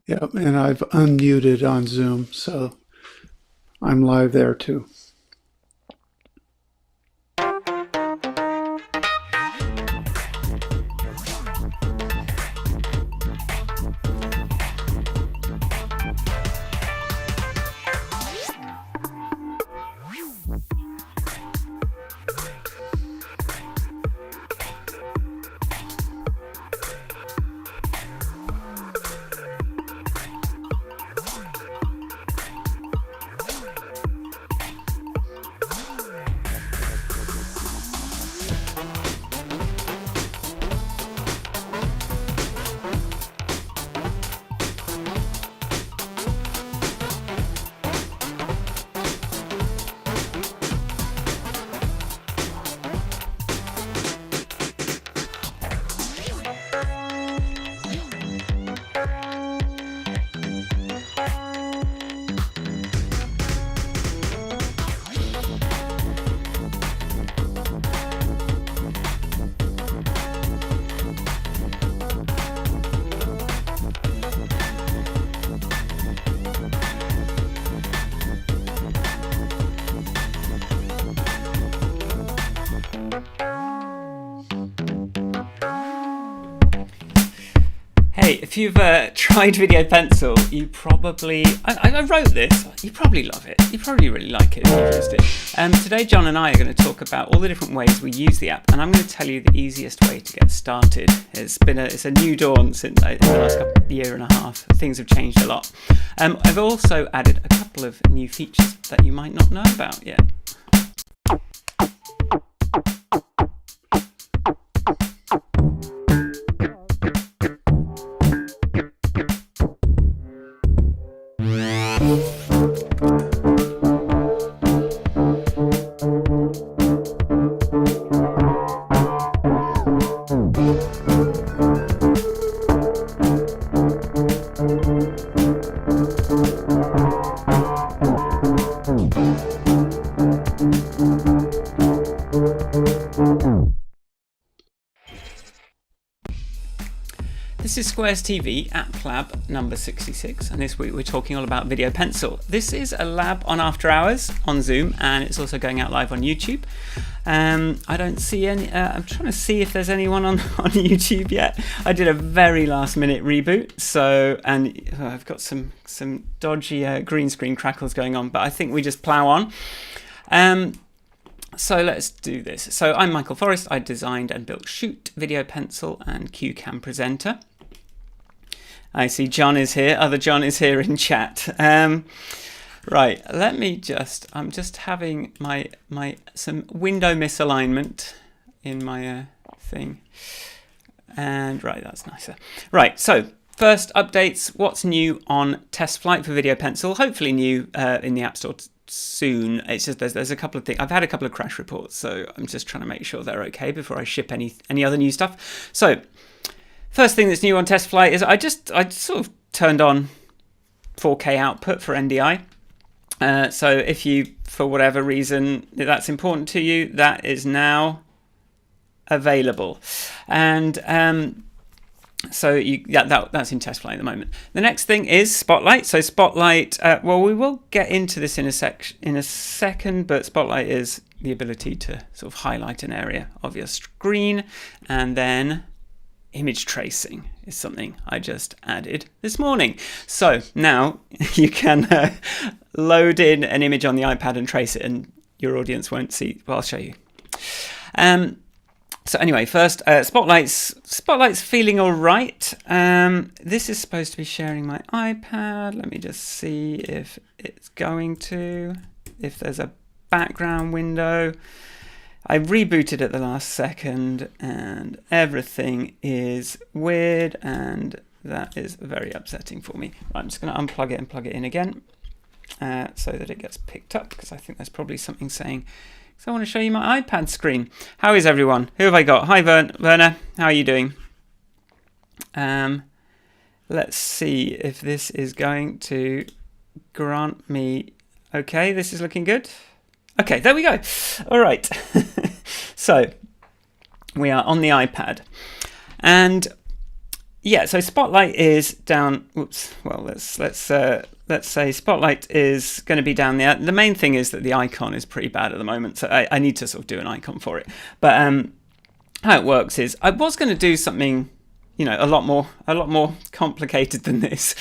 Yep, and I've unmuted on Zoom, so I'm live there too. Hey, if you've tried Video Pencil, you probably... I wrote this. You probably love it. You probably really like it if you've used it. Today, John and I are going to talk about all the different ways we use the app, and I'm going to tell you the easiest way to get started. It's a new dawn since in the last year and a half. Things have changed a lot. I've also added a couple of new features that you might not know about yet. This is Squares TV App Lab number 66, and this week we're talking all about Video Pencil. This is a lab on After Hours on Zoom, and it's also going out live on YouTube. I don't see any. I'm trying to see if there's anyone on YouTube yet. I did a very last minute reboot, and I've got some dodgy green screen crackles going on, but I think we just plow on. So let's do this. So I'm Michael Forrest. I designed and built Shoot, Video Pencil, and QCam Presenter. I see John is here. Other John is here in chat. Right, I'm just having some window misalignment in my thing. And right, that's nicer. Right, so first updates. What's new on test flight for Video Pencil? Hopefully new in the App Store soon. It's just there's a couple of things. I've had a couple of crash reports, so I'm just trying to make sure they're okay before I ship any other new stuff. So first thing that's new on test flight is I sort of turned on 4K output for NDI. So if you, for whatever reason, that's important to you, that is now available. And so that's in test flight at the moment. The next thing is Spotlight. So Spotlight, well, we will get into this in a second, but Spotlight is the ability to sort of highlight an area of your screen, and then image tracing is something I just added this morning. So now you can load in an image on the iPad and trace it, and your audience won't see. Well, I'll show you. So anyway, first, Spotlight's feeling all right. This is supposed to be sharing my iPad. Let me just see if it's going to, if there's a background window. I rebooted at the last second and everything is weird, and that is very upsetting for me. Right, I'm just going to unplug it and plug it in again so that it gets picked up, because I think there's probably something saying, so I want to show you my iPad screen. How is everyone? Who have I got? Hi, Werner. How are you doing? Let's see if this is going to grant me... Okay, this is looking good. Okay, there we go. All right. So we are on the iPad. And yeah, so Spotlight is down. Oops. Well, let's say Spotlight is going to be down there. The main thing is that the icon is pretty bad at the moment, so I need to sort of do an icon for it. But how it works is I was going to do something, a lot more complicated than this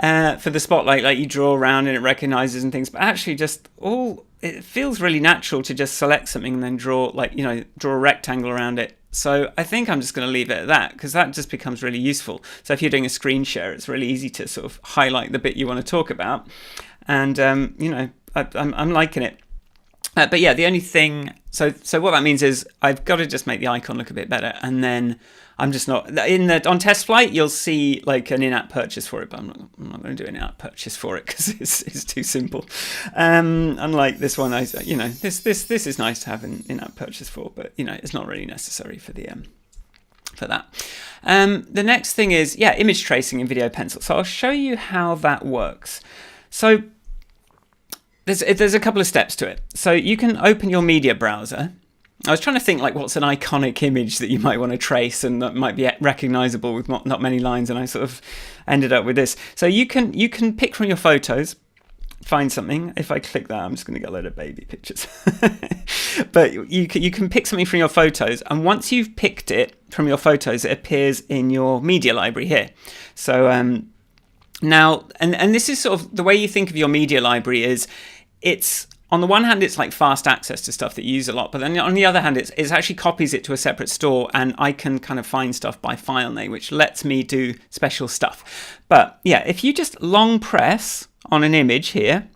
for the Spotlight, like you draw around and it recognizes and things. But actually, it feels really natural to just select something and then draw a rectangle around it. So I think I'm just going to leave it at that, because that just becomes really useful. So if you're doing a screen share, it's really easy to sort of highlight the bit you want to talk about. And, I'm liking it. But yeah, the only thing, so what that means is I've got to just make the icon look a bit better, and then I'm just not on test flight. You'll see like an in-app purchase for it, but I'm not going to do an in-app purchase for it because it's too simple. Unlike this one, this is nice to have an in-app purchase for, but it's not really necessary for the for that. The next thing is image tracing in Video Pencil. So I'll show you how that works. So there's a couple of steps to it. So you can open your media browser. I was trying to think like what's an iconic image that you might want to trace and that might be recognizable with not many lines, and I sort of ended up with this. So you can pick from your photos, find something. If I click that, I'm just going to get a load of baby pictures. But you can pick something from your photos, and once you've picked it from your photos, it appears in your media library here. So now, and this is sort of the way you think of your media library is, it's on the one hand, it's like fast access to stuff that you use a lot, but then on the other hand, it actually copies it to a separate store, and I can kind of find stuff by file name, which lets me do special stuff. But yeah, if you just long press on an image here,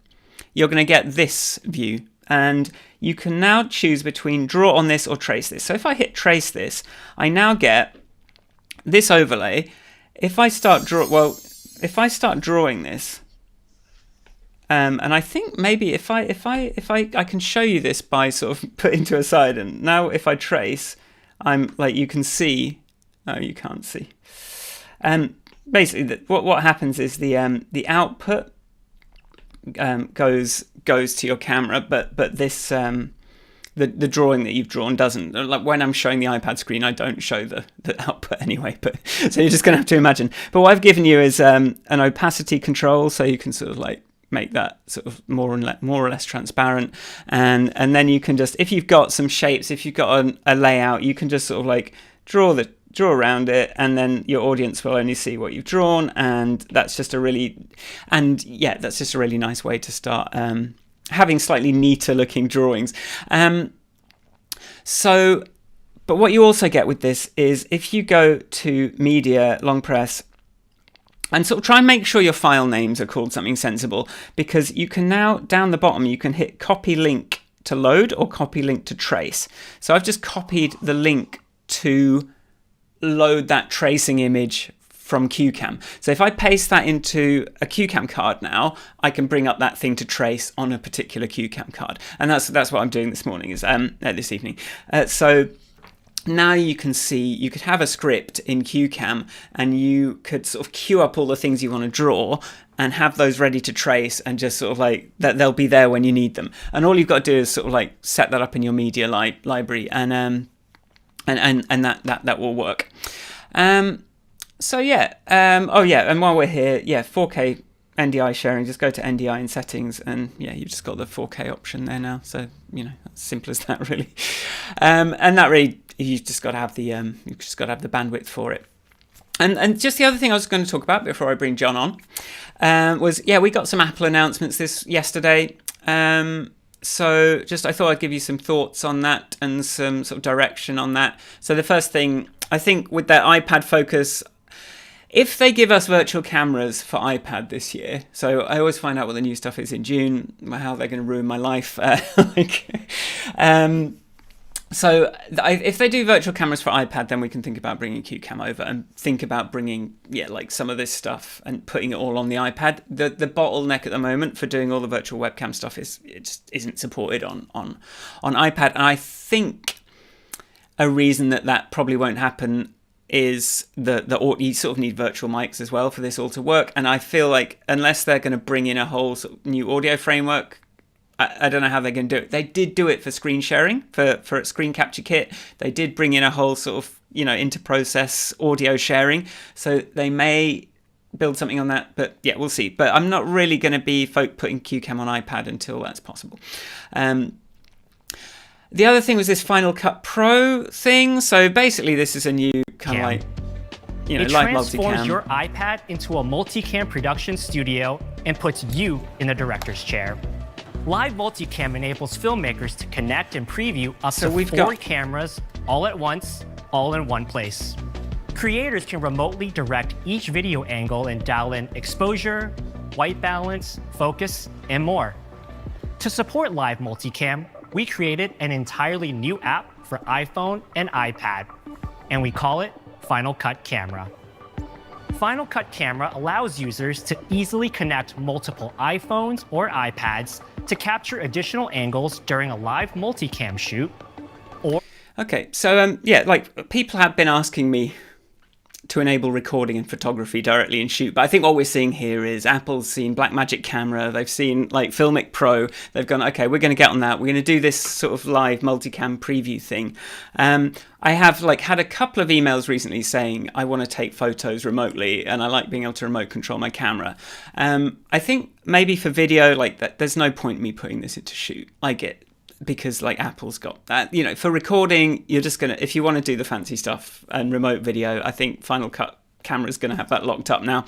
you're going to get this view, and you can now choose between draw on this or trace this. So if I hit trace this, I now get this overlay. If I start drawing this, and I think maybe if I can show you this by sort of putting to a side, and now if I trace, I'm like, you can see. Oh, you can't see. Basically, what happens is the output goes to your camera, but this the drawing that you've drawn doesn't. Like when I'm showing the iPad screen, I don't show the output anyway. But so you're just going to have to imagine. But what I've given you is an opacity control, so you can sort of like make that sort of more or less transparent, and then you can just, if you've got some shapes, if you've got a layout, you can just sort of like draw around it, and then your audience will only see what you've drawn, and that's just a really nice way to start having slightly neater looking drawings. But what you also get with this is if you go to media, long press, and sort of try and make sure your file names are called something sensible, because you can now, down the bottom, you can hit copy link to load or copy link to trace. So I've just copied the link to load that tracing image from QCam. So if I paste that into a QCam card now, I can bring up that thing to trace on a particular QCam card. And that's what I'm doing this morning, this evening. So now you can see, you could have a script in QCam, and you could sort of queue up all the things you want to draw and have those ready to trace, and just sort of like that they'll be there when you need them. And all you've got to do is sort of like set that up in your media library, and that will work. And while we're here, 4K NDI sharing, just go to NDI in settings, and you've just got the 4K option there now. So as simple as that, really. And that really, you've just got to have the bandwidth for it. And just the other thing I was going to talk about before I bring John on was we got some Apple announcements yesterday. So just I thought I'd give you some thoughts on that and some sort of direction on that. So the first thing, I think with their iPad focus, if they give us virtual cameras for iPad this year, so I always find out what the new stuff is in June, how they're going to ruin my life. So if they do virtual cameras for iPad, then we can think about bringing QCam over and think about bringing like some of this stuff and putting it all on the iPad. The bottleneck at the moment for doing all the virtual webcam stuff is it just isn't supported on iPad. And I think a reason that probably won't happen is you sort of need virtual mics as well for this all to work. And I feel like unless they're going to bring in a whole sort of new audio framework, I don't know how they're going to do it. They did do it for screen sharing, for its screen capture kit. They did bring in a whole sort of, inter-process audio sharing. So they may build something on that, but yeah, we'll see. But I'm not really going to be putting QCam on iPad until that's possible. The other thing was this Final Cut Pro thing. So basically this is a new kind of like, it live transforms multicam. your iPad into a multicam production studio and puts you in the director's chair. Live multicam enables filmmakers to connect and preview up to 4 cameras all at once, all in one place. Creators can remotely direct each video angle and dial in exposure, white balance, focus, and more. To support live multicam, we created an entirely new app for iPhone and iPad, and we call it Final Cut Camera. Final Cut Camera allows users to easily connect multiple iPhones or iPads to capture additional angles during a live multicam shoot. Okay, so like people have been asking me to enable recording and photography directly in Shoot, but I think what we're seeing here is Apple's seen Blackmagic Camera, they've seen like Filmic Pro, they've gone, okay, we're going to get on that, we're going to do this sort of live multicam preview thing. I have had a couple of emails recently saying I want to take photos remotely and I like being able to remote control my camera. I think maybe for video, there's no point in me putting this into Shoot. I get, because Apple's got that, for recording, you're just going to, if you want to do the fancy stuff and remote video, I think Final Cut Camera is going to have that locked up now.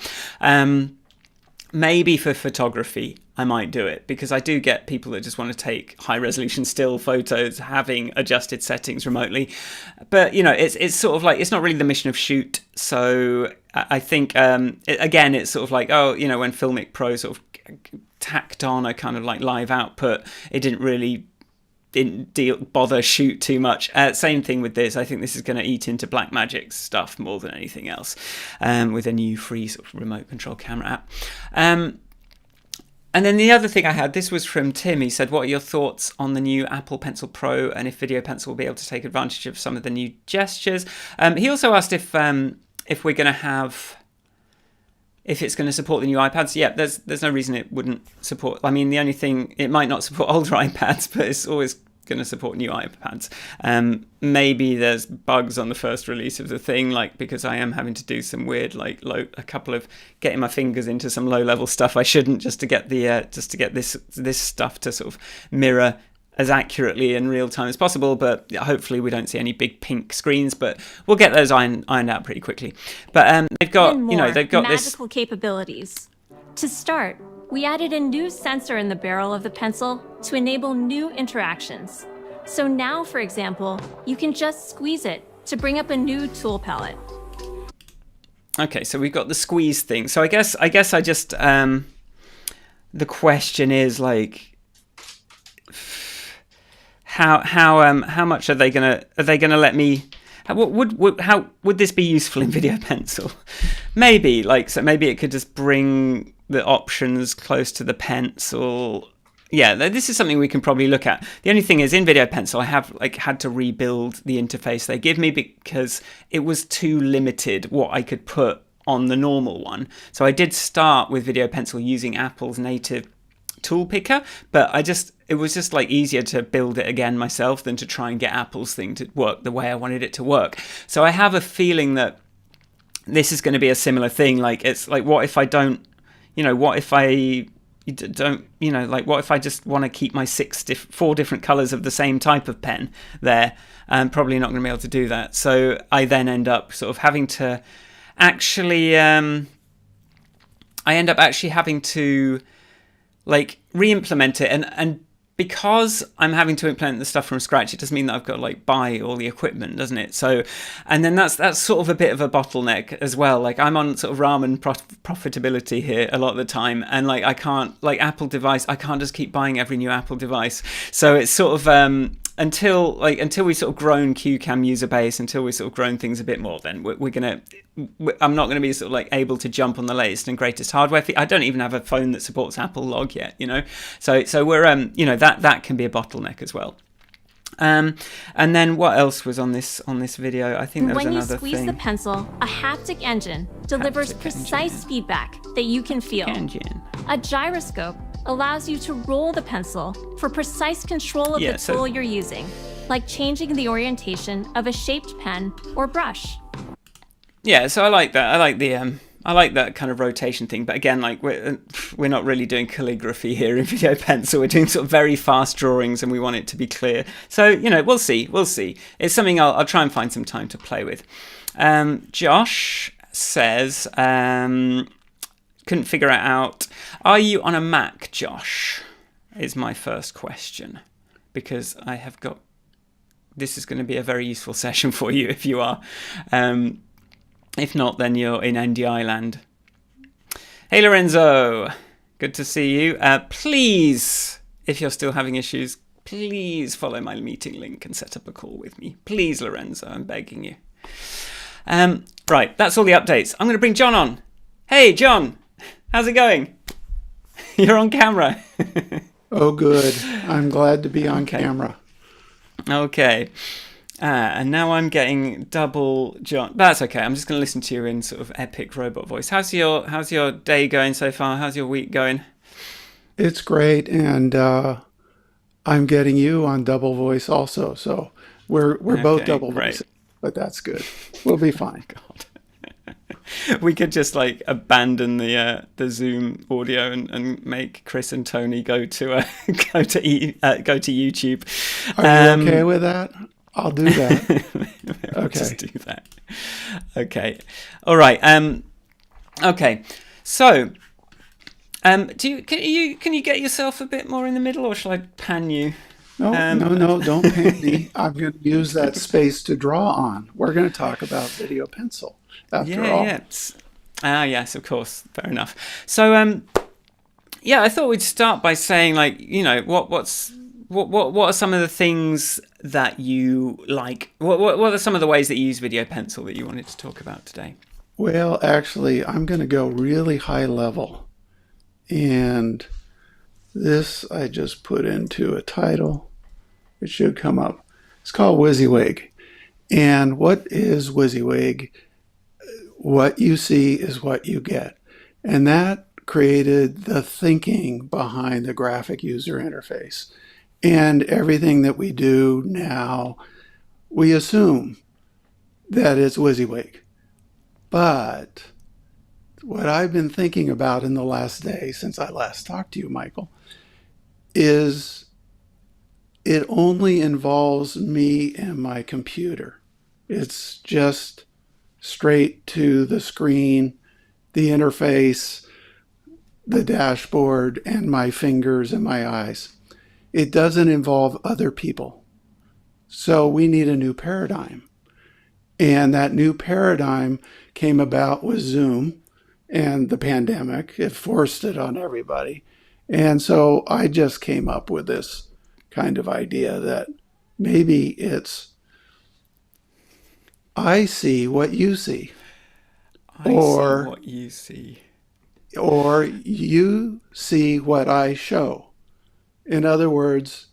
Maybe for photography, I might do it, because I do get people that just want to take high resolution still photos, having adjusted settings remotely. But, it's sort of it's not really the mission of Shoot. So I think, again, it's sort of when Filmic Pro sort of tacked on a kind of live output, it didn't bother Shoot too much. Same thing with this. I think this is going to eat into Blackmagic's stuff more than anything else, with a new free sort of remote control camera app. And then the other thing I had, this was from Tim. He said, what are your thoughts on the new Apple Pencil Pro and if Video Pencil will be able to take advantage of some of the new gestures? He also asked if we're going to have, if it's going to support the new iPads. Yeah, there's no reason it wouldn't support. I mean, the only thing, it might not support older iPads, but it's always going to support new iPads. Maybe there's bugs on the first release of the thing, because I am having to do some weird, a couple of getting my fingers into some low-level stuff I shouldn't, just to get this stuff to sort of mirror as accurately in real time as possible. But hopefully we don't see any big pink screens, but we'll get those ironed out pretty quickly. But they've got they've got magical capabilities. To start, we added a new sensor in the barrel of the pencil to enable new interactions. So now, for example, you can just squeeze it to bring up a new tool palette. Okay, so we've got the squeeze thing. So I guess I just the question is how much are they gonna let me? How would this be useful in Video Pencil? Maybe maybe it could just bring the options close to the pencil. Yeah, this is something we can probably look at. The only thing is, in Video Pencil, I have had to rebuild the interface they give me because it was too limited what I could put on the normal one. So I did start with Video Pencil using Apple's native tool picker, but it was just easier to build it again myself than to try and get Apple's thing to work the way I wanted it to work. So I have a feeling that this is going to be a similar thing. It's what if I don't, what if I don't, what if I just want to keep my 4 different colors of the same type of pen there? I'm probably not going to be able to do that. So I then end up sort of having to actually, I end up actually having to re-implement it, and because I'm having to implement the stuff from scratch, it does mean that I've got to buy all the equipment, doesn't it? So, and then that's sort of a bit of a bottleneck as well. I'm on sort of ramen profitability here a lot of the time, and I can't Apple device. I can't just keep buying every new Apple device. So it's sort of until we sort of grown QCam user base, until we sort of grown things a bit more, then I'm not gonna be sort of able to jump on the latest and greatest hardware. I don't even have a phone that supports Apple Log yet, So we're that can be a bottleneck as well. And then what else was on this video? I think there was another thing. When you squeeze the pencil, a haptic engine delivers precise feedback that you can feel. A gyroscope allows you to roll the pencil for precise control of the tool you're using, like changing the orientation of a shaped pen or brush. Yeah, so I like that. I like that kind of rotation thing. But again, like we're not really doing calligraphy here in Video Pencil. We're doing sort of very fast drawings, and we want it to be clear. So we'll see. It's something I'll try and find some time to play with. Josh says couldn't figure it out. Are you on a Mac, Josh? Is my first question, because I have got. This is going to be a very useful session for you if you are. If not, then you're in NDI land. Hey, Lorenzo. Good to see you. Please, if you're still having issues, please follow my meeting link and set up a call with me. Please, Lorenzo, I'm begging you. Right, that's all the updates. I'm going to bring John on. Hey, John. How's it going? You're on camera. Oh, good. I'm glad to be on camera. Okay. And now I'm getting double John. That's okay. I'm just going to listen to you in sort of epic robot voice. How's your day going so far? How's your week going? It's great, and I'm getting you on double voice also. So we're both double voice, but that's good. We'll be fine. God. We could just like abandon the Zoom audio and make Chris and Tony go to YouTube. Are you okay with that? I'll do that. Okay. Just do that. Okay. All right. Okay. So, can you get yourself a bit more in the middle, or shall I pan you? No, don't pan me. I'm going to use that space to draw on. We're going to talk about Video Pencil after all. Yeah. Yes, of course. Fair enough. So, I thought we'd start by saying, like, what are some of the things that you like? What are some of the ways that you use Video Pencil that you wanted to talk about today? Well, actually, I'm going to go really high level. And this I just put into a title. It should come up. It's called WYSIWYG. And what is WYSIWYG? What you see is what you get. And that created the thinking behind the graphic user interface. And everything that we do now, we assume that it's WYSIWYG. But what I've been thinking about in the last day since I last talked to you, Michael, is it only involves me and my computer. It's just straight to the screen, the interface, the dashboard, and my fingers and my eyes. It doesn't involve other people. So we need a new paradigm. And that new paradigm came about with Zoom and the pandemic. It forced it on everybody. And so I just came up with this kind of idea that maybe it's I see what you see. I see what you see. Or you see what I show. In other words,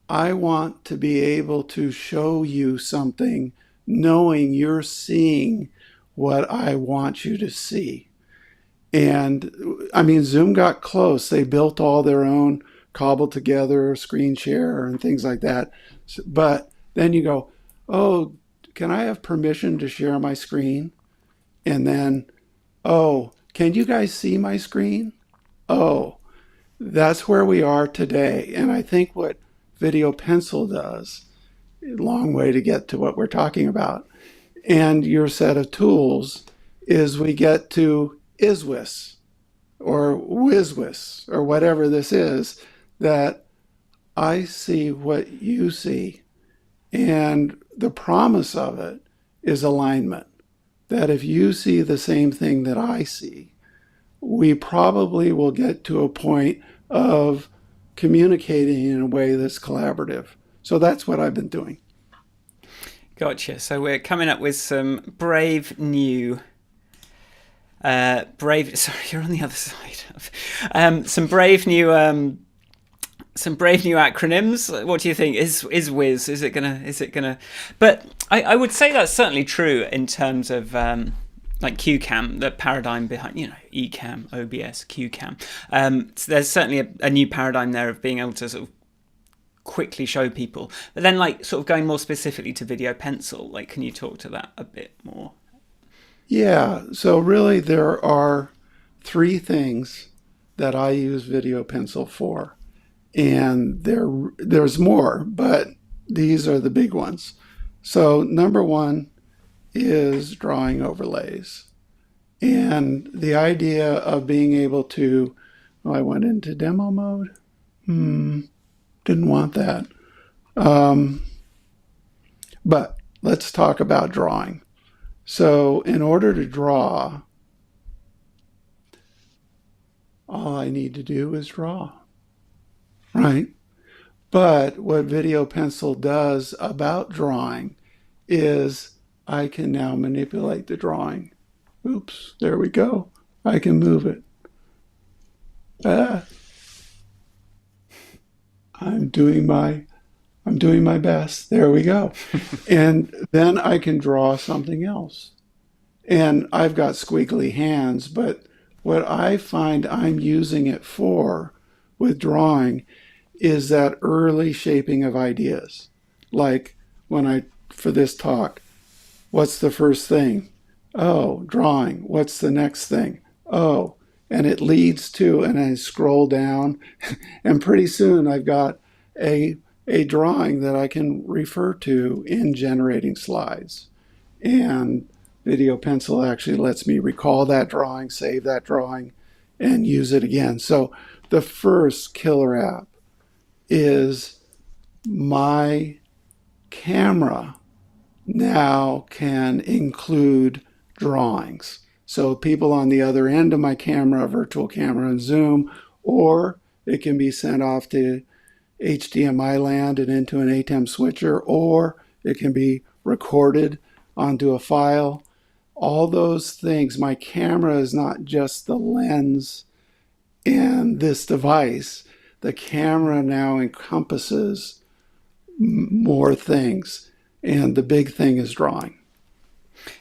I want to be able to show you something knowing you're seeing what I want you to see. And I mean, Zoom got close. They built all their own cobbled together screen share and things like that. But then you go, oh, can I have permission to share my screen? And then, oh, can you guys see my screen? Oh, that's where we are today. And I think what Video Pencil does, a long way to get to what we're talking about, and your set of tools, is we get to ISWIS or WYSWIS or whatever this is, that I see what you see. And the promise of it is alignment. That if you see the same thing that I see, we probably will get to a point of communicating in a way that's collaborative. So that's what I've been doing. Gotcha. So we're coming up with some brave new... sorry, you're on the other side. Some brave new acronyms. What do you think? Is Wiz? Is it gonna? But I would say that's certainly true in terms of like QCam, the paradigm behind, Ecamm, OBS, QCam. So there's certainly a new paradigm there of being able to sort of quickly show people. But then, like, sort of going more specifically to Video Pencil, like, can you talk to that a bit more? Yeah, so really there are 3 things that I use Video Pencil for. And there's more, but these are the big ones. So number 1 is drawing overlays. And the idea of being able to, I went into demo mode. Didn't want that. But let's talk about drawing. So in order to draw, all I need to do is draw, right? But what Video Pencil does about drawing is I can now manipulate the drawing. Oops, there we go. I can move it. I'm doing my best. There we go. And then I can draw something else. And I've got squiggly hands, but what I find I'm using it for with drawing is that early shaping of ideas. Like for this talk, what's the first thing? Oh, drawing. What's the next thing? Oh, and it leads to, and I scroll down, and pretty soon I've got a drawing that I can refer to in generating slides. And Video Pencil actually lets me recall that drawing, save that drawing, and use it again. So the first killer app is my camera now can include drawings. So people on the other end of my camera, virtual camera and Zoom, or it can be sent off to HDMI land and into an ATEM switcher, or it can be recorded onto a file. All those things, my camera is not just the lens and this device. The camera now encompasses more things, and the big thing is drawing.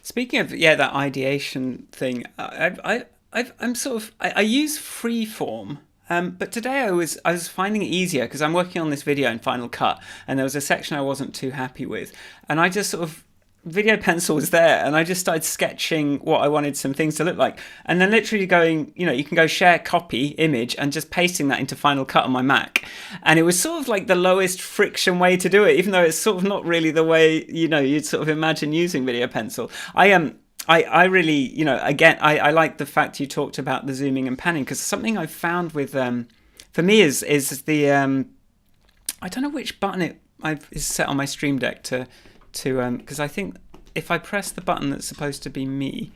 Speaking of that ideation thing, I use Freeform, but today I was finding it easier because I'm working on this video in Final Cut, and there was a section I wasn't too happy with, and I just sort of Video Pencil was there, and I just started sketching what I wanted some things to look like, and then literally going, you can go share copy image and just pasting that into Final Cut on my Mac, and it was sort of like the lowest friction way to do it, even though it's sort of not really the way you'd sort of imagine using Video Pencil. I really, again, I like the fact you talked about the zooming and panning, because something I've found with for me is the I don't know which button is set on my Stream Deck to because I think if I press the button that's supposed to be me,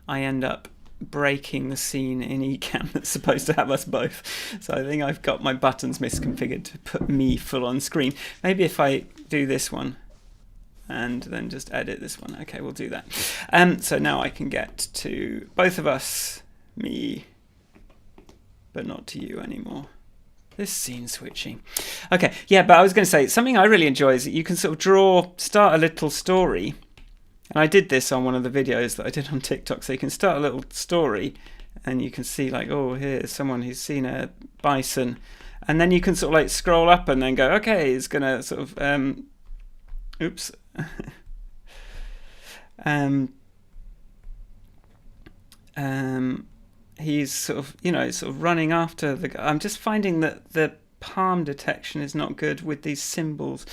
I end up breaking the scene in Ecamm that's supposed to have us both. So I think I've got my buttons misconfigured to put me full on screen. Maybe if I do this one and then just edit this one. Okay, we'll do that. So now I can get to both of us, me, but not to you anymore. This scene switching. Okay, yeah, but I was going to say, something I really enjoy is that you can sort of start a little story. And I did this on one of the videos that I did on TikTok. So you can start a little story and you can see like, oh, here's someone who's seen a bison. And then you can sort of like scroll up and then go, okay, it's going to sort of, oops. He's sort of running after the guy. I'm just finding that the palm detection is not good with these symbols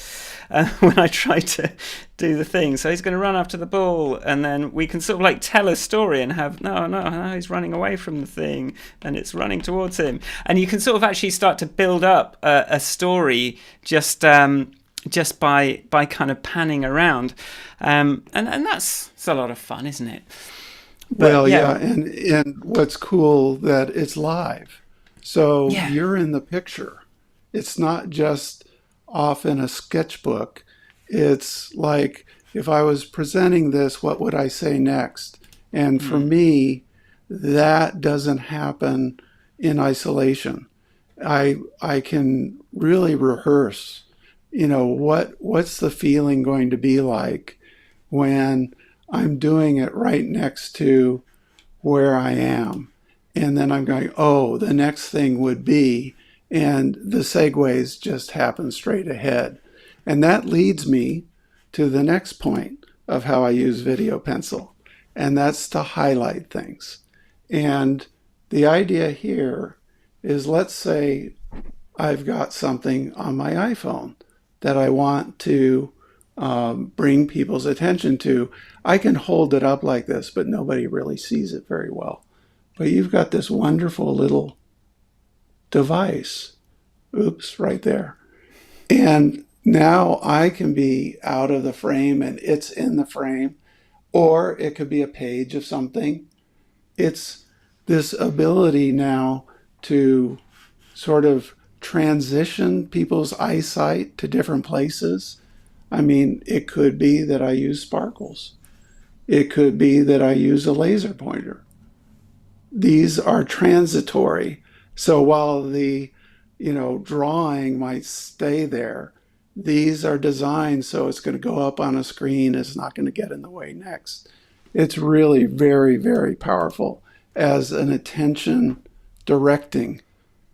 when I try to do the thing. So he's going to run after the ball, and then we can sort of like tell a story and have no, he's running away from the thing and it's running towards him, and you can sort of actually start to build up a story just by kind of panning around, and it's a lot of fun, isn't it? But, well, yeah, and what's cool that it's live. So you're in the picture. It's not just off in a sketchbook. It's like, if I was presenting this, what would I say next? And for me, that doesn't happen in isolation. I can really rehearse, what's the feeling going to be like when I'm doing it right next to where I am. And then I'm going, oh, the next thing would be, and the segues just happen straight ahead. And that leads me to the next point of how I use Video Pencil, and that's to highlight things. And the idea here is, let's say I've got something on my iPhone that I want to bring people's attention to. I can hold it up like this, but nobody really sees it very well. But you've got this wonderful little device. Oops, right there. And now I can be out of the frame and it's in the frame, or it could be a page of something. It's this ability now to sort of transition people's eyesight to different places. I mean, it could be that I use sparkles. It could be that I use a laser pointer. These are transitory. So while the, drawing might stay there, these are designed so it's going to go up on a screen. It's not going to get in the way next. It's really very, very powerful as an attention directing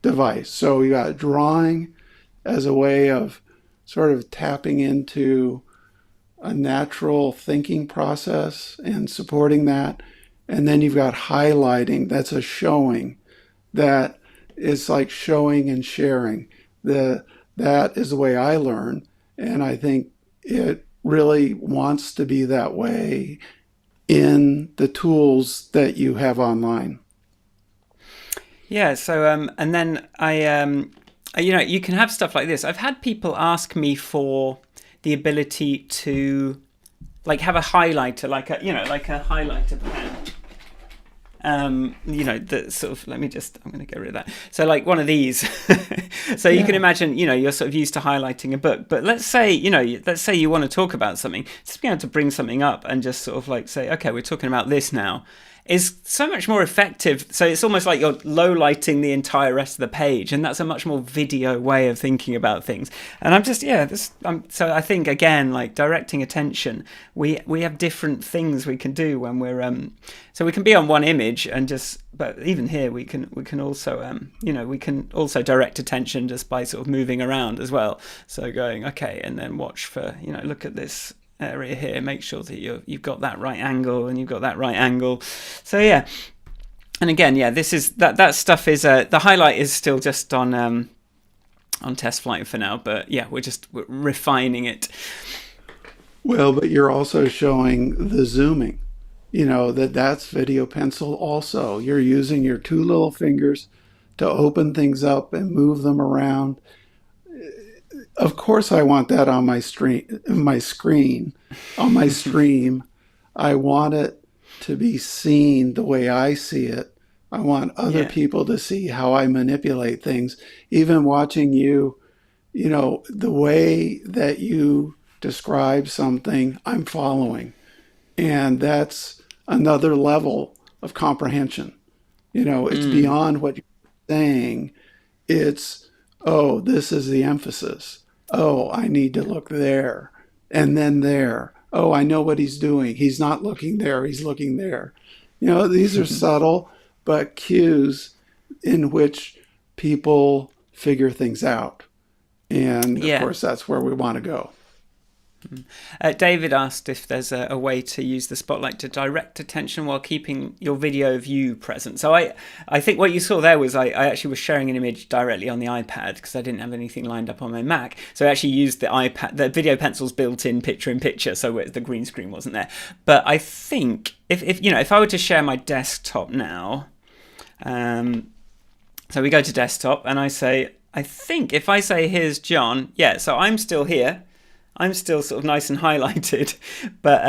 device. So you got drawing as a way of sort of tapping into a natural thinking process and supporting that. And then you've got highlighting. That's a showing. That is like showing and sharing. That is the way I learn. And I think it really wants to be that way in the tools that you have online. Yeah. So, and then you can have stuff like this. I've had people ask me for the ability to have a highlighter, like a highlighter pen. The sort of, I'm going to get rid of that. So like one of these. So you can imagine, you're sort of used to highlighting a book, but let's say you want to talk about something, just being able to bring something up and just sort of say, okay, we're talking about this now, is so much more effective. So it's almost like you're low lighting the entire rest of the page, and that's a much more video way of thinking about things. And so I think, again, like directing attention, we have different things we can do when we're so we can be on one image but even here we can also we can also direct attention just by sort of moving around as well. So going, okay, and then watch for, look at this area here, make sure that you've got that right angle and you've got that right angle. So yeah, and again, this is that stuff is the highlight is still just on test flight for now, but yeah, we're refining it. Well, but you're also showing the zooming, that's Video Pencil also. You're using your two little fingers to open things up and move them around. Of course, I want that on my screen, on my stream. I want it to be seen the way I see it. I want other people to see how I manipulate things. Even watching you, the way that you describe something, I'm following. And that's another level of comprehension. It's beyond what you're saying. It's, oh, this is the emphasis. Oh, I need to look there and then there. Oh, I know what he's doing. He's not looking there. He's looking there. These are subtle, but cues in which people figure things out. And of course, that's where we want to go. David asked if there's a way to use the spotlight to direct attention while keeping your video view present. So I think what you saw there was I actually was sharing an image directly on the iPad because I didn't have anything lined up on my Mac. So I actually used the iPad, the Video Pencil's built-in picture-in-picture, so the green screen wasn't there. But I think if I were to share my desktop now, so we go to desktop and I think if I say here's John, so I'm still here. I'm still sort of nice and highlighted, but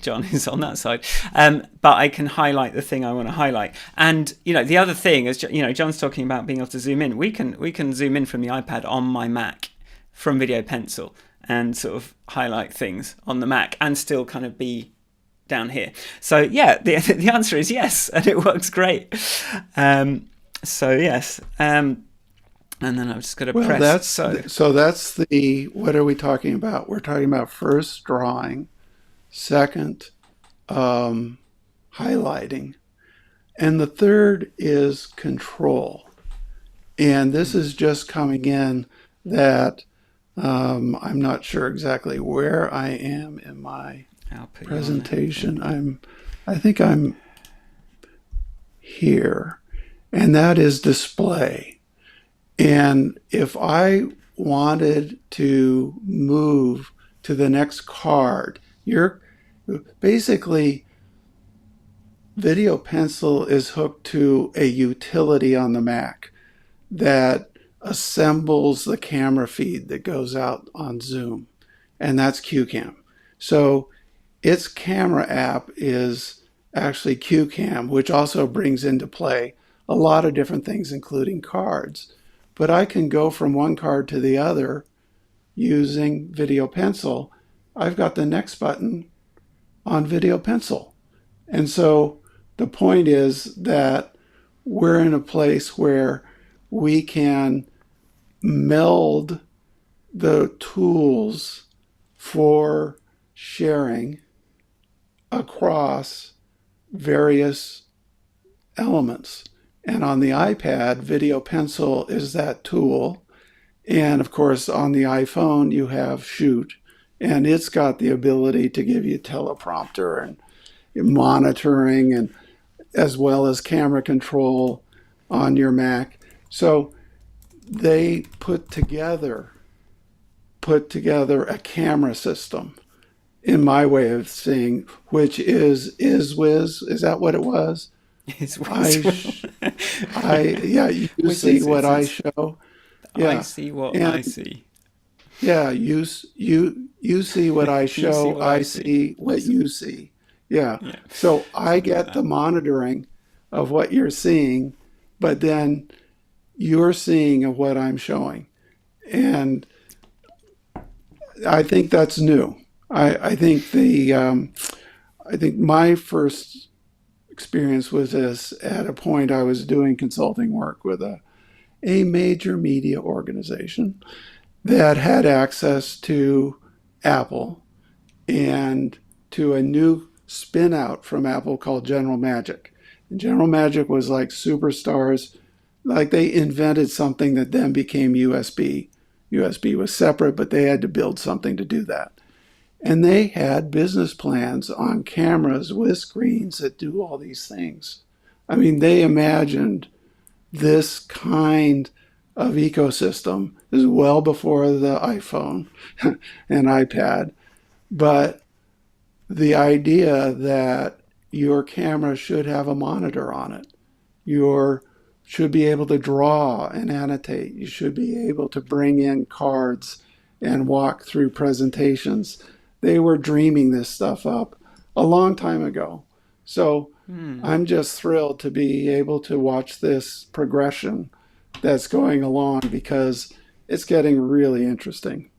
John is on that side. But I can highlight the thing I want to highlight. And the other thing is, John's talking about being able to zoom in. We can zoom in from the iPad on my Mac from Video Pencil and sort of highlight things on the Mac and still kind of be down here. So the answer is yes, and it works great. So yes. And then I'm just going to press. So that's what are we talking about? We're talking about first drawing, second highlighting. And the third is control. And this is just coming in that I'm not sure exactly where I am in my presentation. I think I'm here, and that is display. And if I wanted to move to the next card, you're basically Video Pencil is hooked to a utility on the Mac that assembles the camera feed that goes out on Zoom, and that's QCam. So its camera app is actually QCam, which also brings into play a lot of different things, including cards. But I can go from one card to the other using Video Pencil. I've got the next button on Video Pencil. And so the point is that we're in a place where we can meld the tools for sharing across various elements. And on the iPad, Video Pencil is that tool. And of course, on the iPhone, you have Shoot, and it's got the ability to give you teleprompter and monitoring, and as well as camera control on your Mac. So they put together a camera system, in my way of seeing, which is Wiz. Is that what it was? Is Wiz. You see what I show. Yeah. I see what I see. Yeah, you see what I show. I see what you see. Yeah. So I get the monitoring of what you're seeing, but then you're seeing of what I'm showing. And I think that's new. I think my first experience with this at a point I was doing consulting work with a major media organization that had access to Apple and to a new spin out from Apple called General Magic. And General Magic was like superstars, like they invented something that then became USB. USB was separate, but they had to build something to do that. And they had business plans on cameras with screens that do all these things. I mean, they imagined this kind of ecosystem. This is well before the iPhone and iPad. But the idea that your camera should have a monitor on it, you should be able to draw and annotate, you should be able to bring in cards and walk through presentations. They were dreaming this stuff up a long time ago. So I'm just thrilled to be able to watch this progression that's going along, because it's getting really interesting.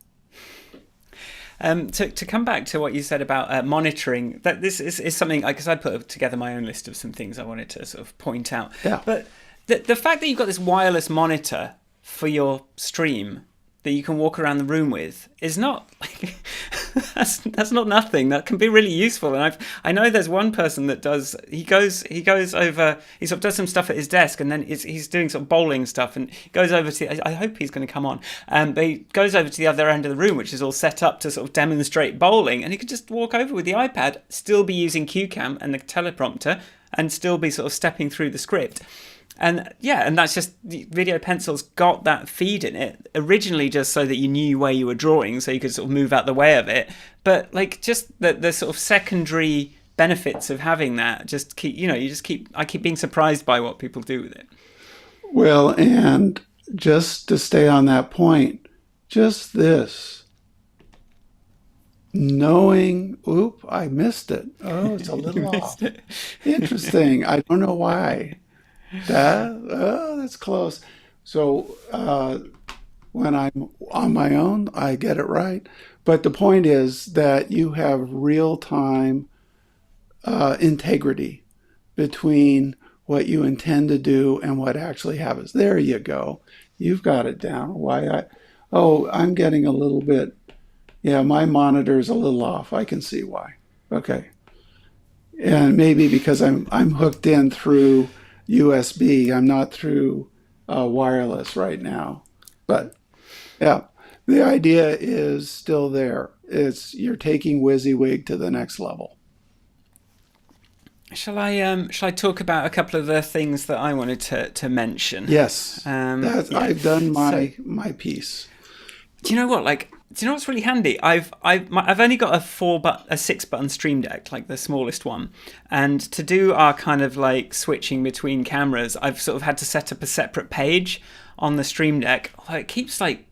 To come back to what you said about monitoring, that this is something, because I put together my own list of some things I wanted to sort of point out. Yeah. But the fact that you've got this wireless monitor for your stream that you can walk around the room with is not like that's not nothing. That can be really useful. And I know there's one person that does. He goes over. He sort of does some stuff at his desk, and then he's doing sort of bowling stuff, and he goes over to. I hope he's going to come on. But he goes over to the other end of the room, which is all set up to sort of demonstrate bowling, and he could just walk over with the iPad, still be using QCam and the teleprompter, and still be sort of stepping through the script. And that's just, Video Pencil's got that feed in it, originally just so that you knew where you were drawing, so you could sort of move out the way of it. But like just the sort of secondary benefits of having that just I keep being surprised by what people do with it. Well, and just to stay on that point, just this. Knowing, I missed it. Oh, it's a little off. Interesting. I don't know why. That's close. So when I'm on my own, I get it right. But the point is that you have real-time integrity between what you intend to do and what actually happens. There you go. You've got it down. I'm getting a little bit, my monitor's a little off. I can see why. Okay. And maybe because I'm hooked in through USB, I'm not through wireless right now. But yeah, the idea is still there. You're taking WYSIWYG to the next level. Shall I talk about a couple of the things that I wanted to mention? Yes, Yeah. I've done my piece. Do you know what? Do you know what's really handy? I've only got a 6-button Stream Deck, like the smallest one, and to do our kind of like switching between cameras, I've sort of had to set up a separate page on the Stream Deck. Although it keeps I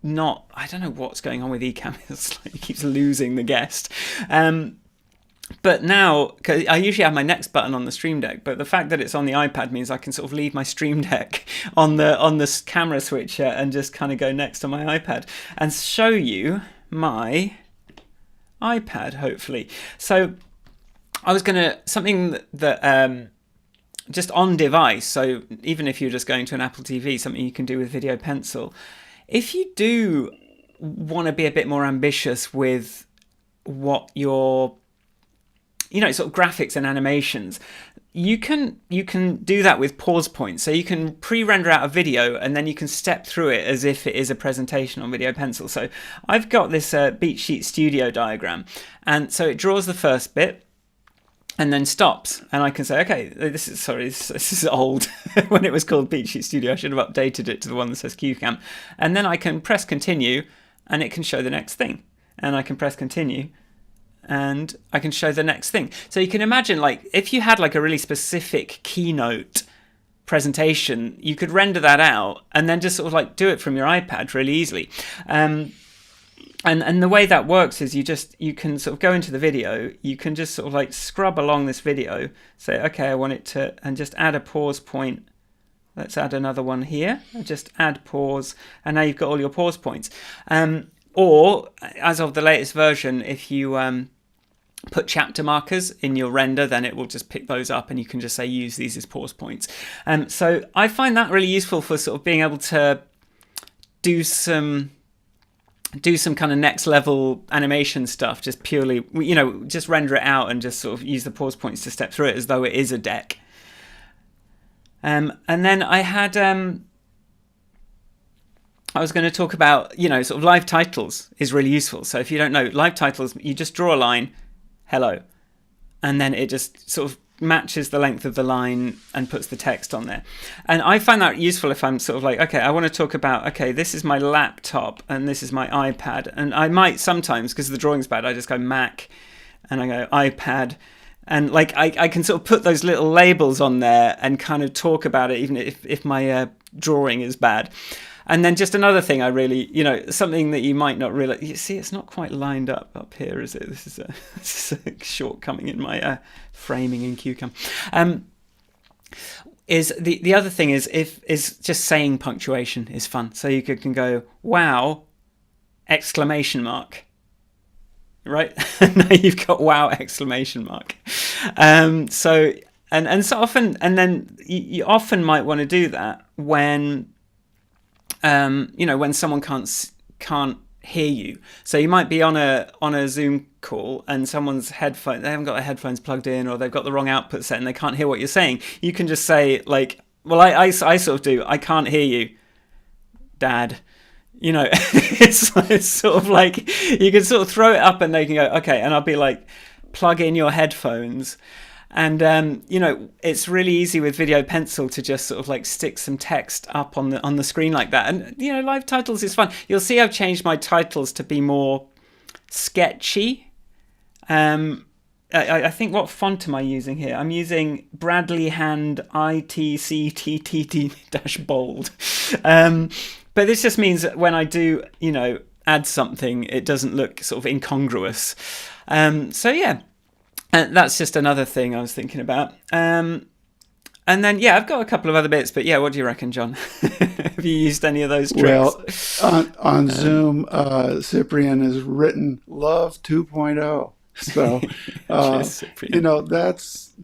don't know what's going on with Ecamm. It's like it keeps losing the guest. But now, cause I usually have my next button on the Stream Deck, but the fact that it's on the iPad means I can sort of leave my Stream Deck on the camera switcher and just kind of go next on my iPad and show you my iPad, hopefully. So I was going to, something that just on device, so even if you're just going to an Apple TV, something you can do with Video Pencil. If you do want to be a bit more ambitious with what your sort of graphics and animations, you can do that with pause points. So you can pre-render out a video and then you can step through it as if it is a presentation on Video Pencil. So I've got this Beat Sheet Studio diagram, and so it draws the first bit and then stops, and I can say, okay, this is old. When it was called Beat Sheet Studio, I should have updated it to the one that says QCam, and then I can press continue and it can show the next thing, and I can press continue and I can show the next thing. So you can imagine, if you had a really specific keynote presentation, you could render that out and then just sort of do it from your iPad really easily. And the way that works is you can sort of go into the video, you can just sort of scrub along this video, say, okay, I want it to, and just add a pause point. Let's add another one here, just add pause, and now you've got all your pause points. Or, as of the latest version, if you put chapter markers in your render, then it will just pick those up and you can just say use these as pause points. So I find that really useful for sort of being able to do some kind of next level animation stuff, just purely, just render it out and just sort of use the pause points to step through it as though it is a deck. And then I had... I was going to talk about, sort of live titles is really useful. So if you don't know, live titles, you just draw a line, hello, and then it just sort of matches the length of the line and puts the text on there. And I find that useful if I'm sort of okay, I want to talk about, okay, this is my laptop and this is my iPad. And I might sometimes, because the drawing's bad, I just go Mac and I go iPad. And I can sort of put those little labels on there and kind of talk about it, even if my drawing is bad. And then just another thing I really, something that you might not realize, you see, it's not quite lined up here, is it? This is a shortcoming in my framing in QCam. Is the other thing is just saying punctuation is fun. So you can go, wow, exclamation mark. Right? Now you've got wow, exclamation mark. So often, and then you often might want to do that when when someone can't hear you. So you might be on a Zoom call and someone's they haven't got their headphones plugged in, or they've got the wrong output set and they can't hear what you're saying. You can just say I sort of do, I can't hear you, Dad. It's sort of you can sort of throw it up and they can go, okay, and I'll be plug in your headphones. And, it's really easy with Video Pencil to just sort of stick some text up on the screen like that. And, live titles is fun. You'll see I've changed my titles to be more sketchy. I think, what font am I using here? I'm using Bradley Hand ITCTTT-bold. But this just means that when I do, add something, it doesn't look sort of incongruous. So, yeah. And that's just another thing I was thinking about. And then, I've got a couple of other bits, but what do you reckon, John? Have you used any of those tricks? Well, on Zoom, Cyprian has written Love 2.0. So,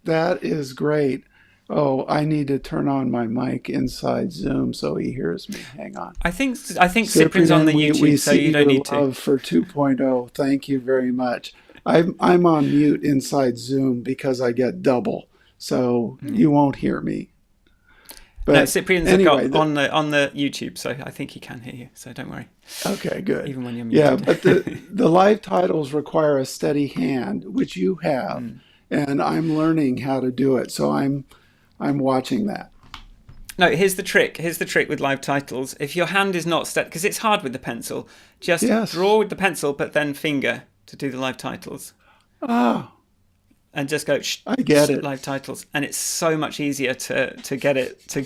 that is great. Oh, I need to turn on my mic inside Zoom so he hears me. Hang on. I think Cyprian's on the YouTube, so you don't need to. Love for 2.0. Thank you very much. I'm on mute inside Zoom because I get double, so you won't hear me. But no, Cyprian's anyway, got on the YouTube, so I think he can hear you. So don't worry. okay, good. Even when you're Yeah, muted. but the live titles require a steady hand, which you have, and I'm learning how to do it. So I'm watching that. No, here's the trick. Here's the trick with live titles. If your hand is not steady, because it's hard with the pencil, just draw with the pencil, but then finger to do the live titles. Ah, And just go, I get it. Live titles. And it's so much easier to get it. So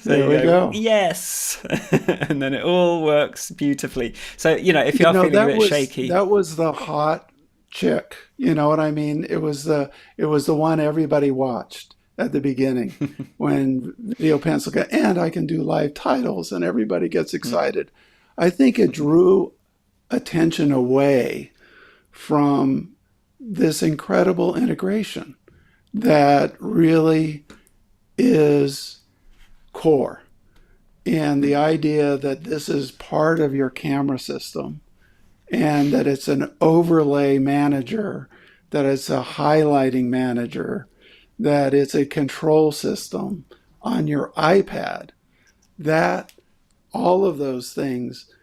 there we go. Yes. And then it all works beautifully. So, if you're feeling a bit shaky. That was the hot chick. You know what I mean? It was the one everybody watched at the beginning when Video Pencil got, and I can do live titles and everybody gets excited. I think it drew attention away from this incredible integration that really is core. And the idea that this is part of your camera system and that it's an overlay manager, that it's a highlighting manager, that it's a control system on your iPad, that all of those things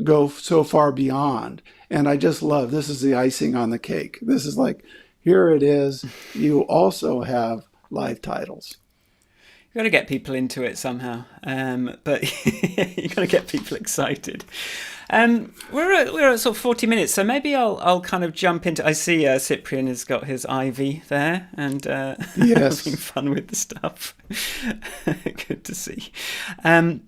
go so far beyond. And I just love, this is the icing on the cake. This is like, here it is. You also have live titles. You've got to get people into it somehow, but you've got to get people excited. We're at sort of 40 minutes, so maybe I'll kind of jump into. I see Cyprian has got his Ivy there and yes. having fun with the stuff. Good to see. So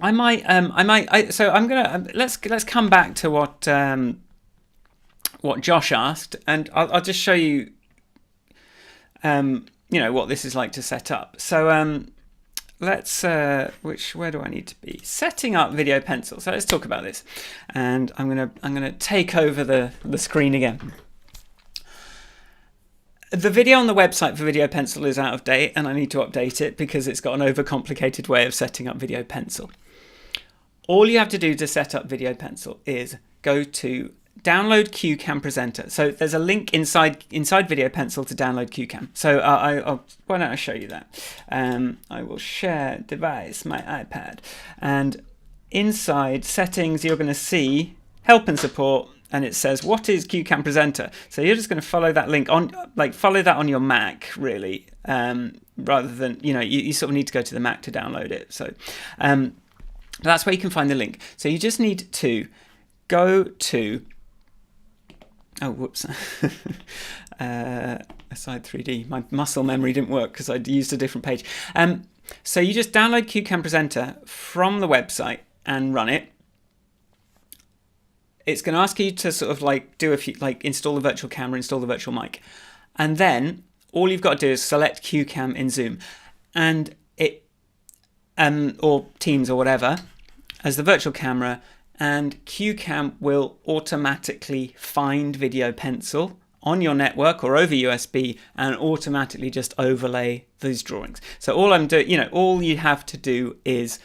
I'm gonna let's come back to what Josh asked, and I'll just show you. What this is like to set up. So let's where do I need to be? Setting up Video Pencil. So let's talk about this. And I'm gonna take over the screen again. The video on the website for Video Pencil is out of date, and I need to update it because it's got an overcomplicated way of setting up Video Pencil. All you have to do to set up Video Pencil is go to download QCam Presenter. So there's a link inside Video Pencil to download QCam. So why don't I show you that? I will share device, my iPad, and inside settings you're going to see help and support, and it says what is QCam Presenter. So you're just going to follow that link follow that on your Mac really, rather than you sort of need to go to the Mac to download it. So that's where you can find the link. So you just need to go to Aside 3D. My muscle memory didn't work because I'd used a different page. So you just download QCam Presenter from the website and run it. It's going to ask you to sort of do a few, install the virtual camera, install the virtual mic. And then all you've got to do is select QCam in Zoom and it, or Teams or whatever, as the virtual camera, and QCam will automatically find Video Pencil on your network or over USB and automatically just overlay those drawings. So all you have to do is